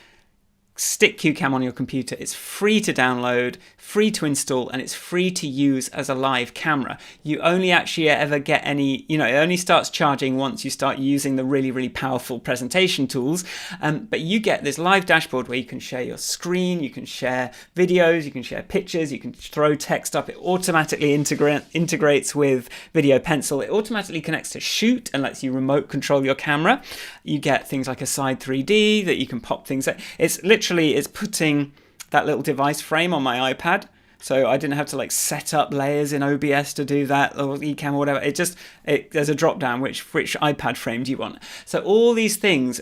stick QCam on your computer. It's free to download, free to install, and it's free to use as a live camera. You only actually ever get any, it only starts charging once you start using the really, really powerful presentation tools. But you get this live dashboard where you can share your screen, you can share videos, you can share pictures, you can throw text up. It automatically integrates with Video Pencil. It automatically connects to Shoot and lets you remote control your camera. You get things like Aside 3D that you can pop things at. It's putting that little device frame on my iPad, so I didn't have to set up layers in OBS to do that, or Ecamm or whatever. There's a drop down which iPad frame do you want. So all these things,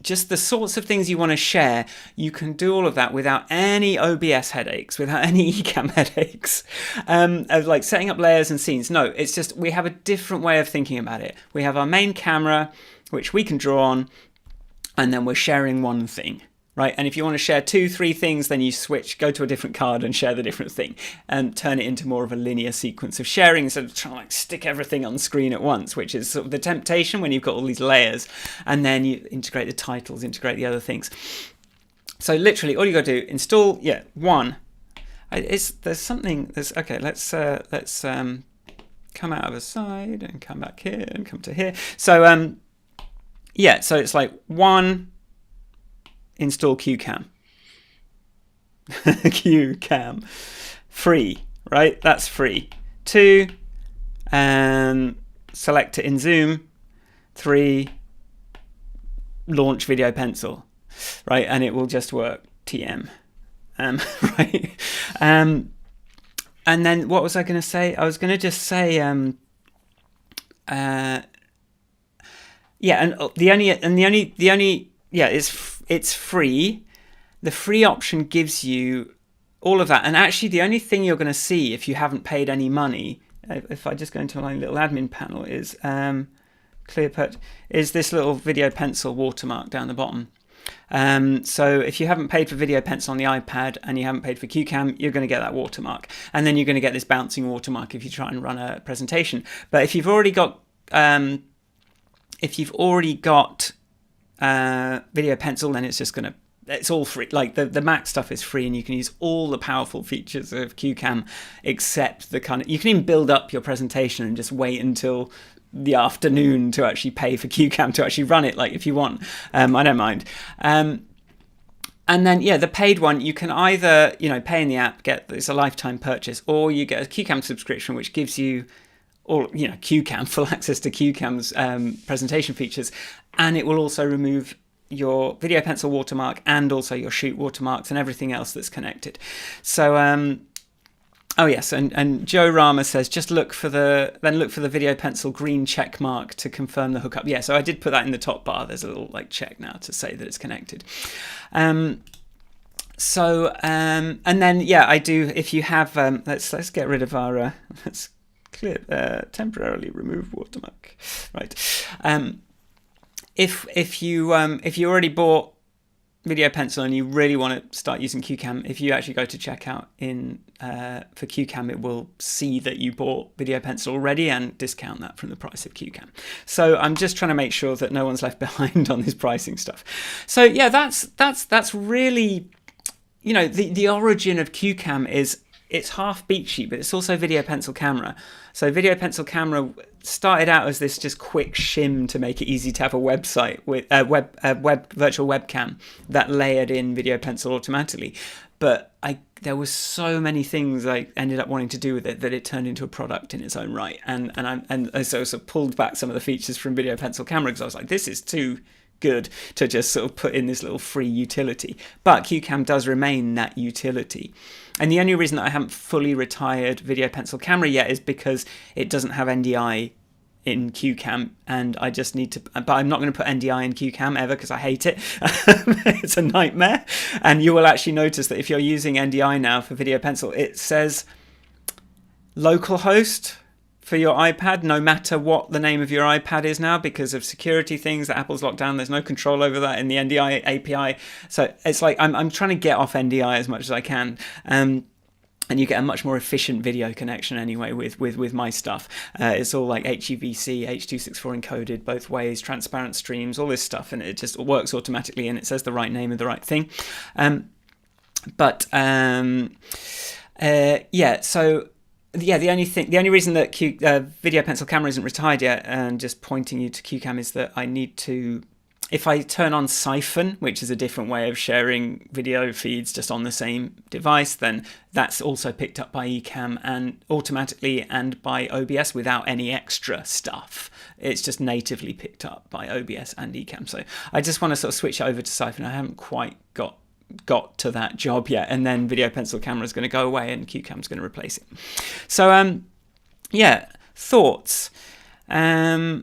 just the sorts of things you want to share, you can do all of that without any OBS headaches, without any Ecamm headaches, of setting up layers and scenes. No, it's just we have a different way of thinking about it. We have our main camera, which we can draw on, and then we're sharing one thing. Right, and if you want to share 2-3 things, then you go to a different card and share the different thing and turn it into more of a linear sequence of sharing instead of trying to stick everything on screen at once, which is sort of the temptation when you've got all these layers, and then you integrate the titles, integrate the other things. So literally all you got to do, install, one. Okay, let's come out of a side and come back here and come to here. So yeah, so it's like 1, install QCam. QCam, free, right? That's free. 2, select it in Zoom. 3, launch Video Pencil, right? And it will just work. TM, right? And then what was I going to say? I was going to just say, yeah, and the only, yeah, it's free. The free option gives you all of that. And actually, the only thing you're going to see if you haven't paid any money, if I just go into my little admin panel, is ClearPut, is this little Video Pencil watermark down the bottom. So if you haven't paid for Video Pencil on the iPad and you haven't paid for QCam, you're going to get that watermark, and then you're going to get this bouncing watermark if you try and run a presentation. But if you've already got Video Pencil, then it's all free. Like the Mac stuff is free, and you can use all the powerful features of QCam, except you can even build up your presentation and just wait until the afternoon to actually pay for QCam to actually run it, like if you want. I don't mind. And then, yeah, the paid one, you can either, pay in the app, it's a lifetime purchase, or you get a QCam subscription, which gives you all, QCam, full access to QCam's presentation features, and it will also remove your Video Pencil watermark and also your Shoot watermarks and everything else that's connected. So, oh yes, and Joe Rama says just look for the Video Pencil green check mark to confirm the hookup. Yeah, so I did put that in the top bar. There's a little check now to say that it's connected. And then yeah, I do. If you have, let's get rid of our let's clear temporarily remove watermark. Right. If you already bought Video Pencil and you really want to start using QCam, if you actually go to checkout for QCam, it will see that you bought Video Pencil already and discount that from the price of QCam. So I'm just trying to make sure that no one's left behind on this pricing stuff. So yeah, that's really, the origin of QCam is it's half beat sheet, but it's also Video Pencil camera. So Video Pencil camera started out as this just quick shim to make it easy to have a website with a virtual webcam that layered in Video Pencil automatically. But there was so many things I ended up wanting to do with it that it turned into a product in its own right. And so I sort of pulled back some of the features from Video Pencil camera because I was like, this is too good to just sort of put in this little free utility. But QCam does remain that utility. And the only reason that I haven't fully retired Video Pencil camera yet is because it doesn't have NDI in QCam, and I just need to, but I'm not going to put NDI in QCam ever because I hate it. It's a nightmare. And you will actually notice that if you're using NDI now for Video Pencil, it says localhost for your iPad, no matter what the name of your iPad is now, because of security things that Apple's locked down. There's no control over that in the NDI API. So it's like I'm trying to get off NDI as much as I can. And you get a much more efficient video connection anyway with my stuff. It's all like HEVC, H.264 encoded both ways, transparent streams, all this stuff, and it just works automatically and it says the right name of the right thing. Yeah, so yeah, the only reason that Video Pencil camera isn't retired yet, and just pointing you to QCam, is that I need to, if I turn on Siphon, which is a different way of sharing video feeds just on the same device, then that's also picked up by Ecamm and automatically and by OBS without any extra stuff. It's just natively picked up by OBS and Ecamm. So I just want to sort of switch over to Siphon. I haven't quite got to that job yet, and then Video Pencil camera is going to go away and QCam's going to replace it. So yeah, thoughts. Yeah,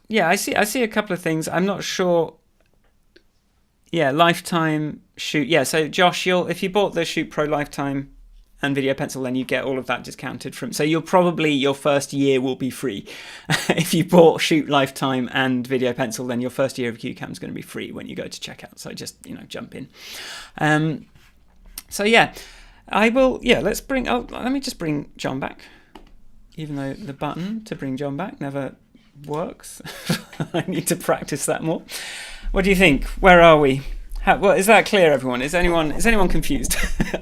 I see a couple of things. I'm not sure. Yeah, lifetime Shoot. Yeah, so Josh, if you bought the Shoot Pro Lifetime and Video Pencil, then you get all of that discounted from. So your first year will be free. If you bought Shoot Lifetime and Video Pencil, then your first year of QCam is going to be free when you go to checkout. So just jump in. So yeah, I will. Yeah, let me just bring John back. Even though the button to bring John back never works. I need to practice that more. What do you think? Where are we? Well, is that clear, everyone? Is anyone confused?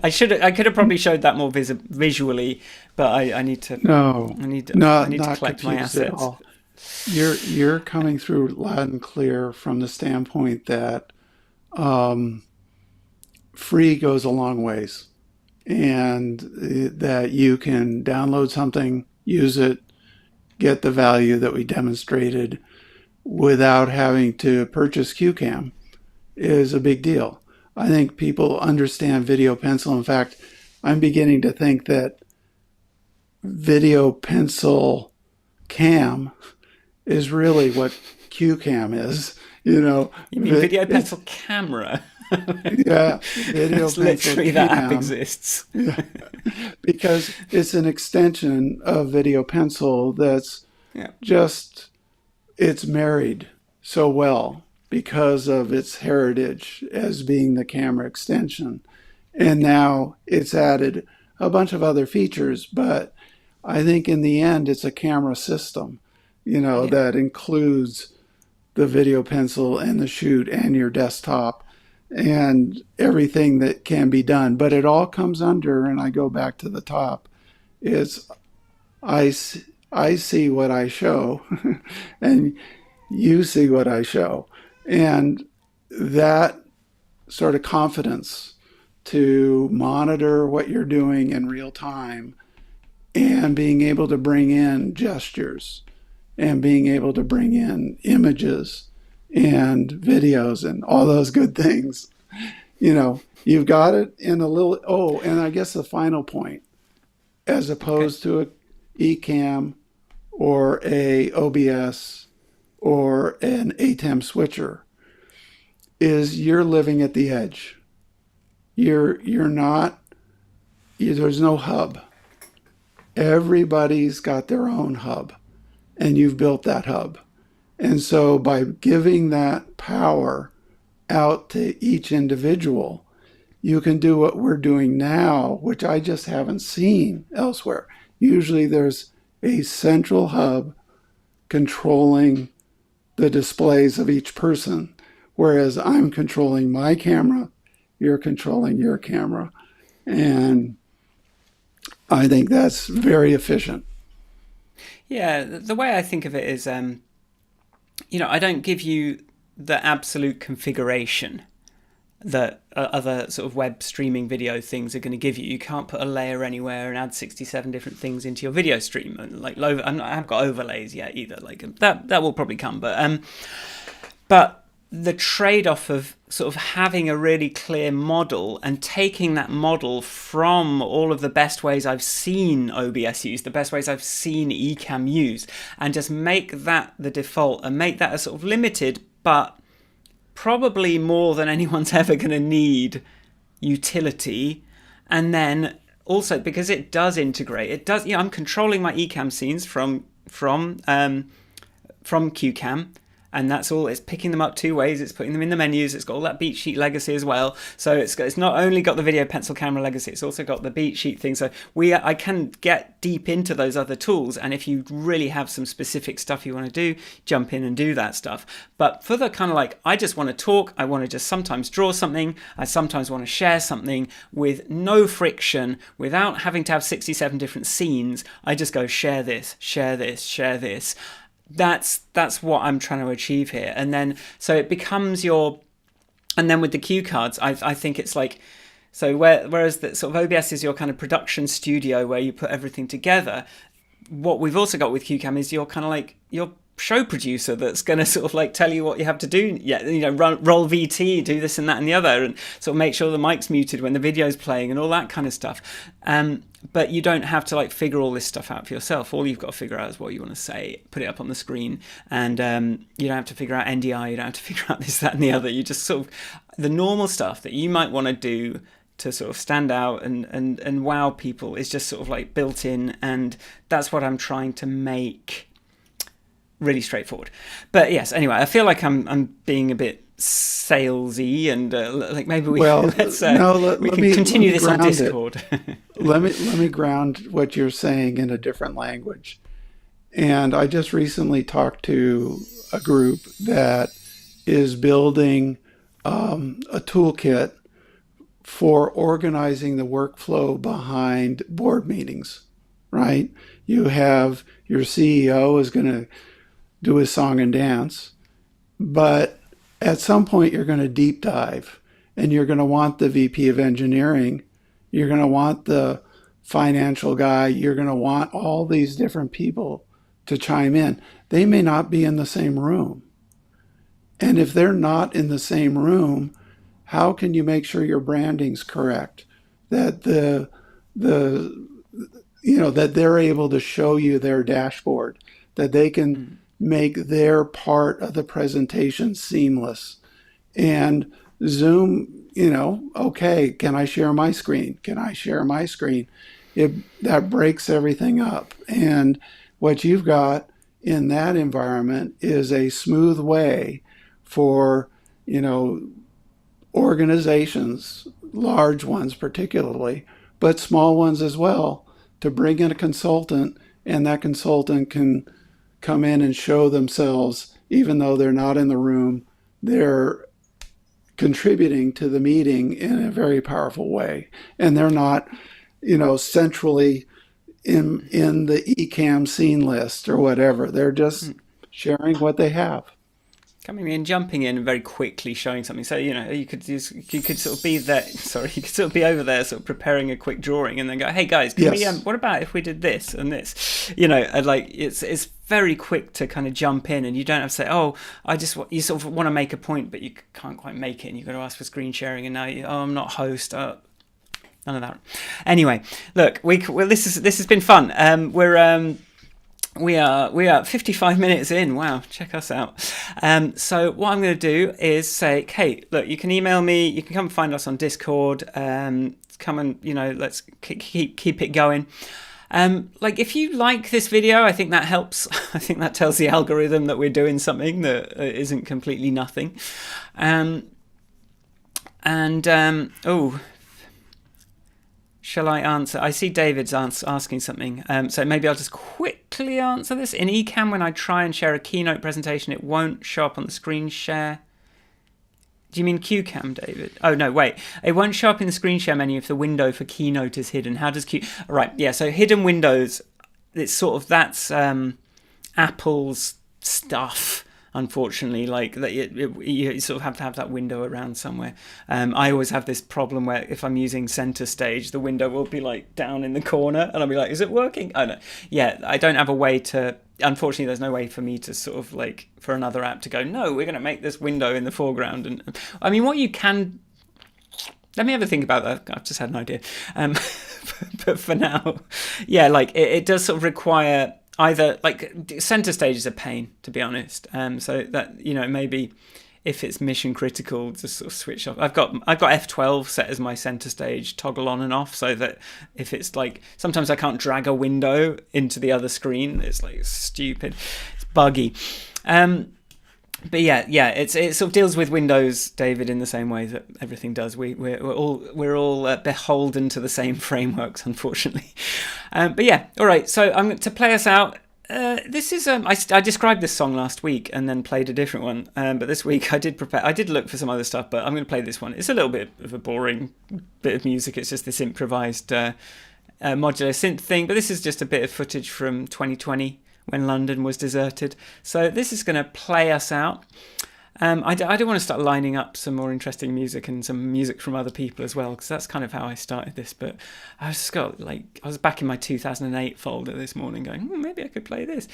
I could have probably showed that more visually, but I need to. I need to collect my assets. At all. You're coming through loud and clear from the standpoint that free goes a long ways, and that you can download something, use it, get the value that we demonstrated without having to purchase QCam is a big deal. I think people understand Video Pencil. In fact, I'm beginning to think that Video Pencil Cam is really what QCam is. You mean Video Pencil Camera? Yeah, Video Pencil literally Cam. That app exists. Yeah. Because it's an extension of Video Pencil that's it's married so well because of its heritage as being the camera extension. And now it's added a bunch of other features, but I think in the end it's a camera system, that includes the Video Pencil and the Shoot and your desktop and everything that can be done. But it all comes under, and I go back to the top, is I see what I show and you see what I show. And that sort of confidence to monitor what you're doing in real time and being able to bring in gestures and being able to bring in images and videos and all those good things. You've got it in a little, and I guess the final point, as opposed to a Ecamm or a OBS or an ATEM switcher, is you're living at the edge. You're not, there's no hub. Everybody's got their own hub, and you've built that hub. And so by giving that power out to each individual, you can do what we're doing now, which I just haven't seen elsewhere. Usually there's a central hub controlling the displays of each person, whereas I'm controlling my camera, you're controlling your camera. And I think that's very efficient. Yeah, the way I think of it is, I don't give you the absolute configuration that other sort of web streaming video things are going to give you. You can't put a layer anywhere and add 67 different things into your video stream. Like, I haven't got overlays yet either. Like that will probably come, but the trade-off of sort of having a really clear model and taking that model from all of the best ways I've seen OBS used, the best ways I've seen Ecamm used, and just make that the default and make that a sort of limited, but probably more than anyone's ever going to need utility. And then also, because it does integrate, I'm controlling my Ecamm scenes from QCam. And that's all. It's picking them up two ways. It's putting them in the menus. It's got all that beat sheet legacy as well. So it's not only got the Video Pencil camera legacy, it's also got the beat sheet thing. So I can get deep into those other tools. And if you really have some specific stuff you want to do, jump in and do that stuff. But for the kind of I just want to talk, I want to just sometimes draw something, I sometimes want to share something with no friction, without having to have 67 different scenes, I just go share this, share this, share this. That's what I'm trying to achieve here. And then so it becomes and then with the cue cards, I think it's whereas the sort of OBS is your kind of production studio where you put everything together, what we've also got with QCam is your kind of your show producer that's going to sort of tell you what you have to do. Roll VT, do this and that and the other, and sort of make sure the mic's muted when the video's playing and all that kind of stuff. But you don't have to figure all this stuff out for yourself. All you've got to figure out is what you want to say, put it up on the screen, and you don't have to figure out NDI, you don't have to figure out this, that and the other. You just sort of, the normal stuff that you might want to do to sort of stand out and wow people is just sort of built in, and that's what I'm trying to make really straightforward. But yes, anyway, I feel like I'm being a bit salesy, and maybe we can continue this on Discord. let me ground what you're saying in a different language. And I just recently talked to a group that is building a toolkit for organizing the workflow behind board meetings, right? You have your CEO is going to do his song and dance, but at some point you're going to deep dive, and you're going to want the VP of engineering, you're going to want the financial guy, you're going to want all these different people to chime in. They may not be in the same room. And if they're not in the same room, how can you make sure your branding's correct? That that they're able to show you their dashboard, that they can make their part of the presentation seamless. And Zoom, okay, can I share my screen? Can I share my screen? That breaks everything up. And what you've got in that environment is a smooth way for, organizations, large ones particularly, but small ones as well, to bring in a consultant, and that consultant can come in and show themselves, even though they're not in the room, they're contributing to the meeting in a very powerful way. And they're not, centrally in the Ecamm scene list or whatever. They're just sharing what they have. Coming in, jumping in, and very quickly showing something. So you could sort of be there. Sorry, you could sort of be over there, sort of preparing a quick drawing, and then go, "Hey guys, can we? What about if we did this and this?" Like it's very quick to kind of jump in, and you don't have to say, "Oh, you sort of want to make a point, but you can't quite make it, and you've got to ask for screen sharing, and now I'm not host." None of that. Anyway, look, this has been fun. We are 55 minutes in. Wow, check us out. So what I'm going to do is say, Kate, look, you can email me. You can come find us on Discord. Come and let's keep it going. If you like this video, I think that helps. I think that tells the algorithm that we're doing something that isn't completely nothing. Shall I answer? I see David's asking something. So maybe I'll just quickly answer this. In Ecamm, when I try and share a Keynote presentation, it won't show up on the screen share. Do you mean QCam, David? Oh, no, wait. It won't show up in the screen share menu if the window for Keynote is hidden. How does Right, yeah, so hidden windows, that's Apple's stuff. Unfortunately, like that, you sort of have to have that window around somewhere. I always have this problem where if I'm using center stage, the window will be like down in the corner, and I'll be like, "Is it working?" Oh no, yeah, I don't have a way to. Unfortunately, there's no way for me to sort of like for another app to go, "No, we're going to make this window in the foreground." And I mean, what you can. Let me have a think about that. I've just had an idea. But for now, yeah, like it does sort of require. Either like center stage is a pain, to be honest. So that maybe if it's mission critical, just sort of switch off. I've got F12 set as my center stage toggle on and off, so that if it's like sometimes I can't drag a window into the other screen. It's like stupid, it's buggy. But yeah, it sort of deals with Windows, David, in the same way that everything does. We're all beholden to the same frameworks, unfortunately. But yeah, all right. So I'm going to play us out. This is I described this song last week and then played a different one. But this week I did look for some other stuff, but I'm going to play this one. It's a little bit of a boring bit of music. It's just this improvised modular synth thing. But this is just a bit of footage from 2020. When London was deserted. So this is going to play us out. I do want to start lining up some more interesting music and some music from other people as well, because that's kind of how I started this. But I was back in my 2008 folder this morning going, maybe I could play this.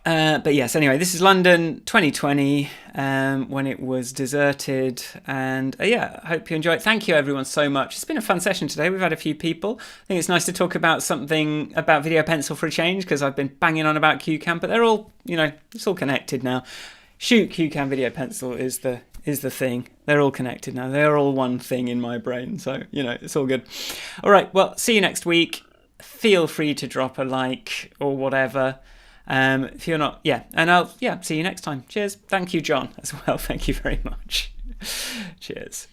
But yes, anyway, this is London 2020, when it was deserted. And I hope you enjoy it. Thank you, everyone, so much. It's been a fun session today. We've had a few people. I think it's nice to talk about something about Video Pencil for a change, because I've been banging on about QCam, but they're all, it's all connected now. Shoot, QCam, Video Pencil is the thing. They're all connected now. They're all one thing in my brain. So, it's all good. All right, well, see you next week. Feel free to drop a like or whatever. If you're not, and I'll see you next time. Cheers. Thank you, John, as well. Thank you very much. Cheers.